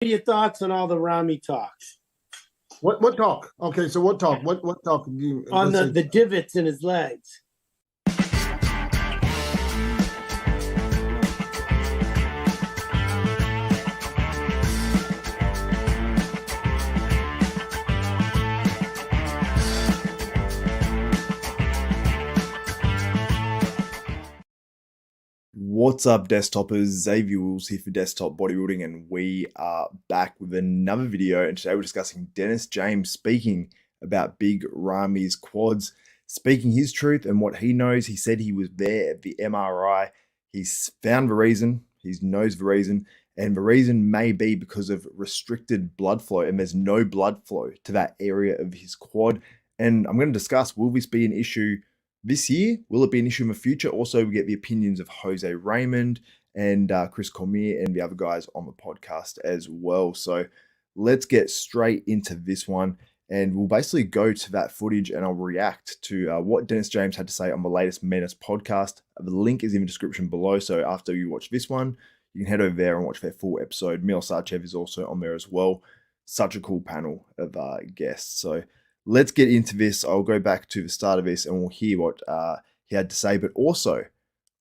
What are your thoughts on all the Ramy talks? What talk? Okay, so what talk? What talk do you On the divots in his legs? What's up, desktopers? Xavier Wills here for Desktop Bodybuilding, and we are back with another video. And today we're discussing Dennis James speaking about Big Ramy's quads, speaking his truth and what he knows. He said he was there at the MRI. He's found the reason. He knows the reason, and the reason may be because of restricted blood flow, and there's no blood flow to that area of his quad. And I'm going to discuss, will this be an issue this year? Will it be an issue in the future? Also, we get the opinions of Jose Raymond and Chris Cormier and the other guys on the podcast as well. So let's get straight into this one, and we'll basically go to that footage and I'll react to what Dennis James had to say on the latest Menace podcast. The link is in the description below, so after you watch this one, you can head over there and watch their full episode. Mil Sarchev is also on there as well. Such a cool panel of guests. So let's get into this. I'll go back to the start of this and we'll hear what he had to say, but also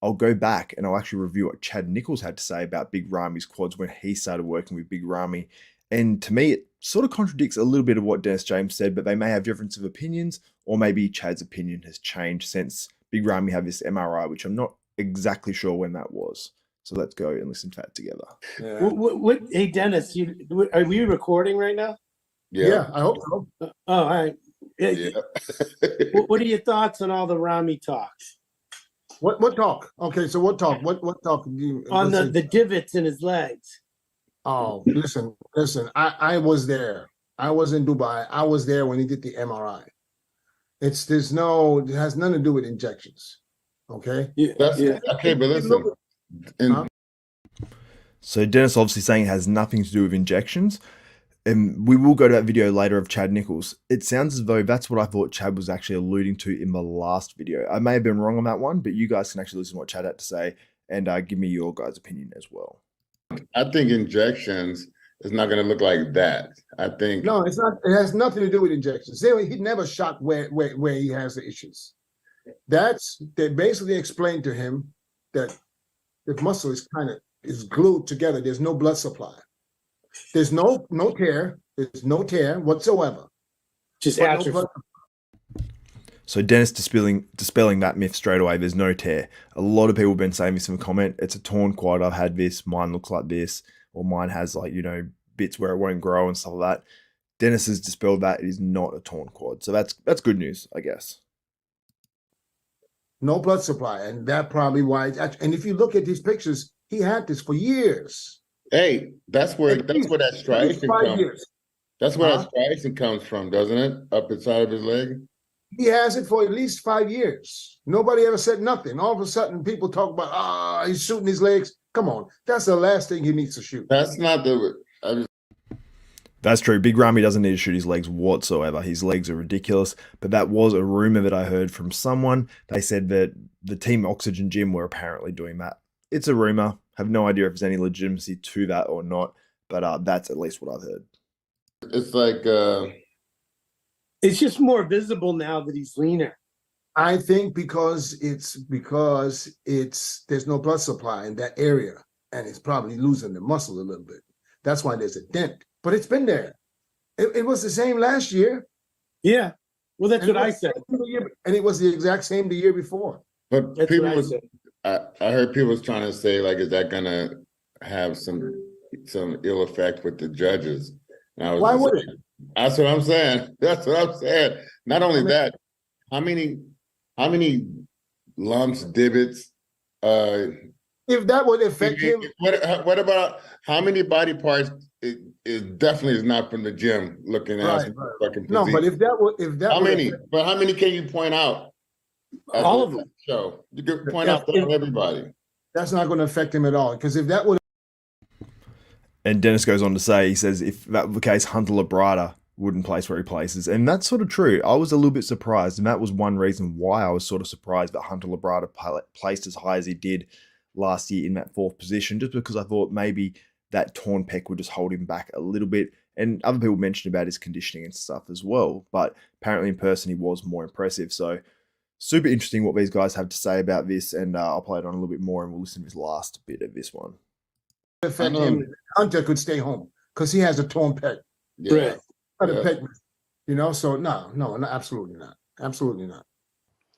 I'll go back and I'll actually review what Chad Nichols had to say about Big Ramy's quads when he started working with Big Ramy. And to me, it sort of contradicts a little bit of what Dennis James said, but they may have difference of opinions, or maybe Chad's opinion has changed since Big Ramy had this MRI, which I'm not exactly sure when that was. So let's go and listen to that together. Yeah. Hey, Dennis, are we recording right now? Yeah, I hope so. Oh, all right. Yeah. What are your thoughts on all the Ramy talks? What talk? Okay, so what talk? What talk do you On the divots in his legs? Oh, listen. I was there. I was in Dubai. I was there when he did the MRI. It has nothing to do with injections. Okay. Yeah. Okay, but listen. So Dennis obviously saying it has nothing to do with injections. And we will go to that video later of Chad Nichols. It sounds as though that's what I thought Chad was actually alluding to in the last video. I may have been wrong on that one, but you guys can actually listen to what Chad had to say and give me your guys' opinion as well. I think injections is not going to look like that. I think no, it's not. It has nothing to do with injections. He never shot where he has the issues. They basically explained to him that the muscle is glued together. There's no blood supply. There's no tear. There's no tear whatsoever. Just atrophy. So Dennis dispelling that myth straight away. There's no tear. A lot of people have been saying this in the comment. It's a torn quad. I've had this. Mine looks like this, or mine has bits where it won't grow and stuff like that. Dennis has dispelled that. It is not a torn quad. So that's good news, I guess. No blood supply, and that probably why. And if you look at these pictures, he had this for years. Hey, that's where that striation comes. That's where that striation comes from, doesn't it? Up inside of his leg. He has it for at least 5 years. Nobody ever said nothing. All of a sudden, people talk about he's shooting his legs. Come on, that's the last thing he needs to shoot. That's not That's true. Big Ramy doesn't need to shoot his legs whatsoever. His legs are ridiculous. But that was a rumor that I heard from someone. They said that the Team Oxygen gym were apparently doing that. It's a rumor. Have no idea if there's any legitimacy to that or not, but that's at least what I've heard. It's like it's just more visible now that he's leaner. I think because there's no blood supply in that area, and it's probably losing the muscle a little bit. That's why there's a dent. But it's been there. It was the same last year. Yeah. Well, that's what I said. And it was the exact same the year before. But I heard people was trying to say, like, is that gonna have some ill effect with the judges? And why would it? That's what I'm saying. That's what I'm saying. Not only that, how many lumps, divots? If that would affect him, what about how many body parts? It definitely is not from the gym looking at fucking physique. No, but if that how many? But how many can you point out? All of them. So you could point out to everybody. That's not going to affect him at all, because if that would. And Dennis goes on to say, he says, if that were the case, Hunter Labrada wouldn't place where he places. And that's sort of true. I was a little bit surprised, and that was one reason why I was sort of surprised that Hunter Labrada placed as high as he did last year in that 4th position, just because I thought maybe that torn pec would just hold him back a little bit. And other people mentioned about his conditioning and stuff as well. But apparently in person, he was more impressive. So super interesting what these guys have to say about this. And I'll play it on a little bit more and we'll listen to this last bit of this one. Affect him. Hunter could stay home because he has a torn pec. Yeah. Pec, you know, so no, absolutely not. Absolutely not.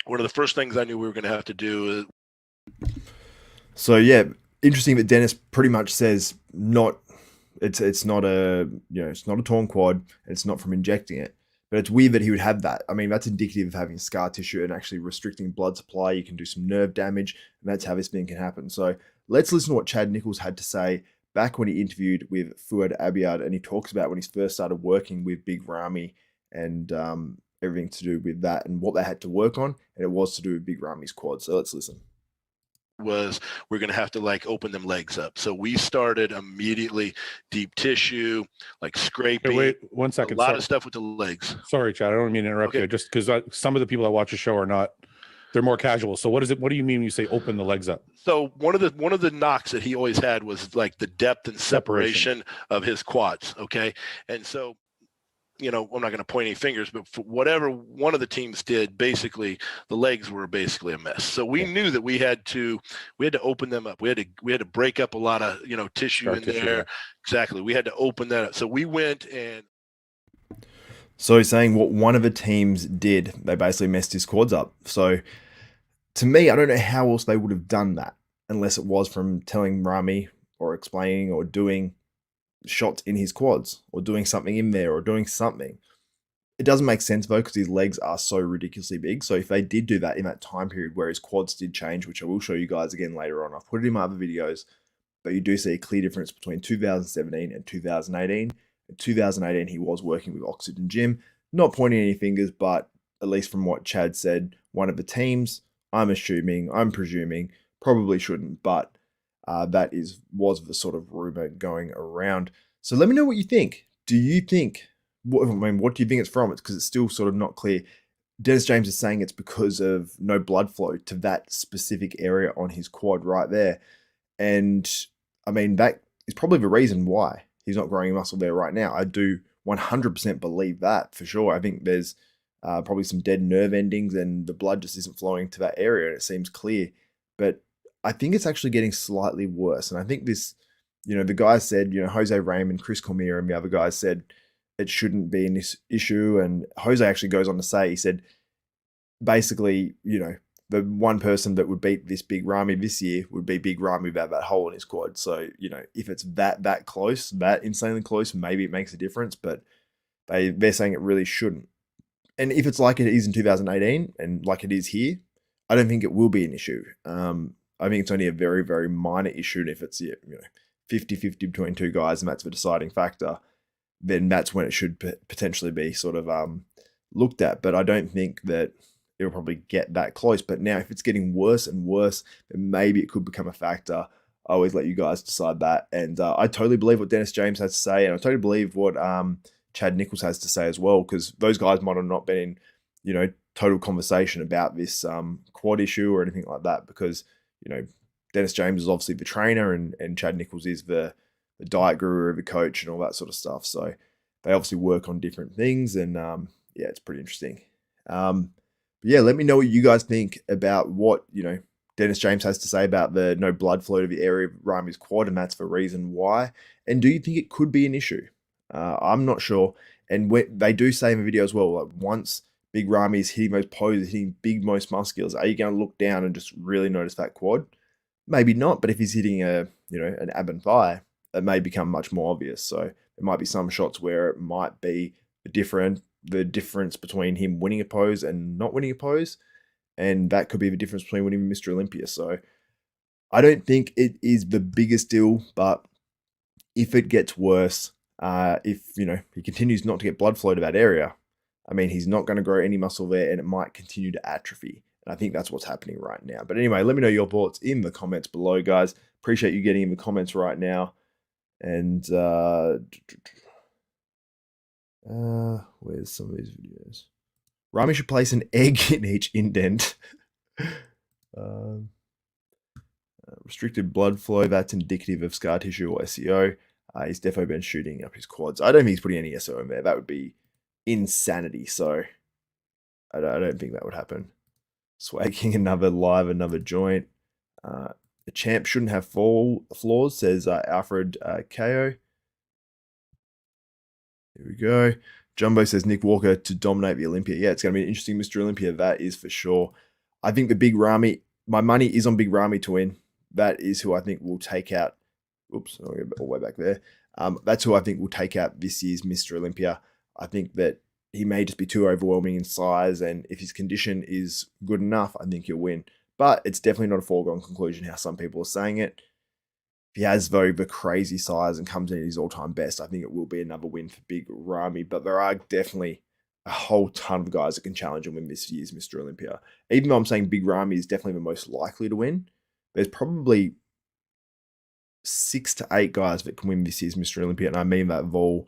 One of the first things I knew we were going to have to do is. So yeah, interesting that Dennis pretty much says it's not a torn quad, it's not from injecting it. But it's weird that he would have that. I mean, that's indicative of having scar tissue and actually restricting blood supply. You can do some nerve damage, and that's how this thing can happen. So let's listen to what Chad Nichols had to say back when he interviewed with Fuad Abiad, and he talks about when he first started working with Big Ramy and everything to do with that and what they had to work on, and it was to do with Big Ramy's quad. So let's listen. Was we're going to have to like open them legs up. So we started immediately deep tissue, like scraping. Hey, wait 1 second. A lot of stuff with the legs. Sorry, Chad. I don't mean to interrupt you. Just because some of the people that watch the show are not, they're more casual. So what is it? What do you mean when you say open the legs up? So one of the knocks that he always had was like the depth and separation of his quads. Okay. And so, you know, I'm not going to point any fingers, but for whatever one of the teams did, basically the legs were basically a mess. So we knew that we had to open them up. We had to break up a lot of, you know, tissue in there. Yeah. Exactly. We had to open that up. So we went and. So he's saying what one of the teams did, they basically messed his quads up. So to me, I don't know how else they would have done that unless it was from telling Ramy or explaining or doing shots in his quads or doing something in there or doing something. It doesn't make sense though because his legs are so ridiculously big. So if they did do that in that time period where his quads did change, which I will show you guys again later on, I've put it in my other videos, but you do see a clear difference between 2017 and 2018. In 2018, he was working with Oxygen Gym. Not pointing any fingers, but at least from what Chad said, one of the teams, I'm presuming, probably shouldn't, but that was the sort of rumor going around. So let me know what you think. Do you think, what do you think it's from? It's because it's still sort of not clear. Dennis James is saying it's because of no blood flow to that specific area on his quad right there. And I mean, that is probably the reason why he's not growing muscle there right now. I do 100% believe that for sure. I think there's probably some dead nerve endings and the blood just isn't flowing to that area and it seems clear. But I think it's actually getting slightly worse. And I think this, you know, the guys said, you know, Jose Raymond, Chris Cormier and the other guys said it shouldn't be an issue. And Jose actually goes on to say, he said, basically, you know, the one person that would beat this Big Ramy this year would be Big Ramy without that hole in his quad. So, you know, if it's that close, that insanely close, maybe it makes a difference, but they're saying it really shouldn't. And if it's like it is in 2018 and like it is here, I don't think it will be an issue. I think it's only a very, very minor issue. And if it's, you know, 50-50 between two guys and that's the deciding factor, then that's when it should potentially be sort of looked at. But I don't think that it'll probably get that close. But now if it's getting worse and worse, then maybe it could become a factor. I always let you guys decide that. And I totally believe what Dennis James has to say. And I totally believe what Chad Nichols has to say as well, because those guys might have not been in, you know, total conversation about this quad issue or anything like that, because, you know, Dennis James is obviously the trainer and Chad Nichols is the diet guru, the coach and all that sort of stuff. So they obviously work on different things and yeah, it's pretty interesting. But yeah, let me know what you guys think about what, you know, Dennis James has to say about the no blood flow to the area of Ramy's quad, and that's the reason why. And do you think it could be an issue? I'm not sure. And they do say in the video as well, like once Big Ramy is hitting those poses, hitting big most musculars, are you going to look down and just really notice that quad? Maybe not, but if he's hitting an ab and thigh, it may become much more obvious. So there might be some shots where it might be the difference between him winning a pose and not winning a pose. And that could be the difference between winning Mr. Olympia. So I don't think it is the biggest deal, but if it gets worse, if, you know, he continues not to get blood flow to that area, I mean, he's not going to grow any muscle there and it might continue to atrophy. And I think that's what's happening right now. But anyway, let me know your thoughts in the comments below, guys. Appreciate you getting in the comments right now. And where's some of these videos? Ramy should place an egg in each indent. Restricted blood flow, that's indicative of scar tissue or SEO. He's definitely been shooting up his quads. I don't think he's putting any SO in there. That would be insanity. So I don't think that would happen. Swagging another joint. The champ shouldn't have flaws, says Alfred KO. Here we go. Jumbo says Nick Walker to dominate the Olympia. Yeah, it's going to be an interesting Mr. Olympia. That is for sure. I think the Big Ramy, my money is on Big Ramy to win. That is who I think will take out. Oops, I'll get all the way back there. That's who I think will take out this year's Mr. Olympia. I think that he may just be too overwhelming in size, and if his condition is good enough, I think he'll win. But it's definitely not a foregone conclusion how some people are saying it. If he has, though, the crazy size and comes in at his all-time best, I think it will be another win for Big Ramy. But there are definitely a whole ton of guys that can challenge him in this year's Mr. Olympia. Even though I'm saying Big Ramy is definitely the most likely to win, there's probably 6 to 8 guys that can win this year's Mr. Olympia, and I mean that with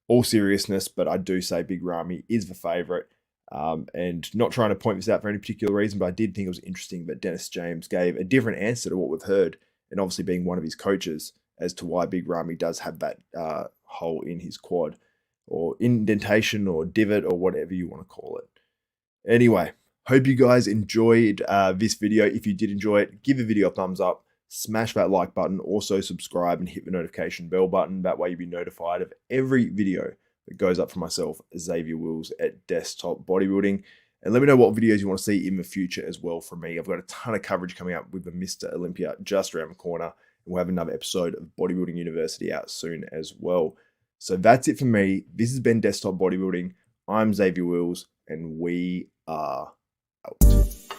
all seriousness, but I do say Big Ramy is the favourite. And not trying to point this out for any particular reason, but I did think it was interesting that Dennis James gave a different answer to what we've heard, and obviously being one of his coaches, as to why Big Ramy does have that hole in his quad, or indentation, or divot, or whatever you want to call it. Anyway, hope you guys enjoyed this video. If you did enjoy it, give the video a thumbs up, smash that like button, also subscribe and hit the notification bell button. That way you'll be notified of every video that goes up for myself, Xavier Wills, at Desktop Bodybuilding. And let me know what videos you want to see in the future as well from me. I've got a ton of coverage coming up with the Mr. Olympia just around the corner. And we'll have another episode of Bodybuilding University out soon as well. So that's it for me. This has been Desktop Bodybuilding. I'm Xavier Wills, and we are out.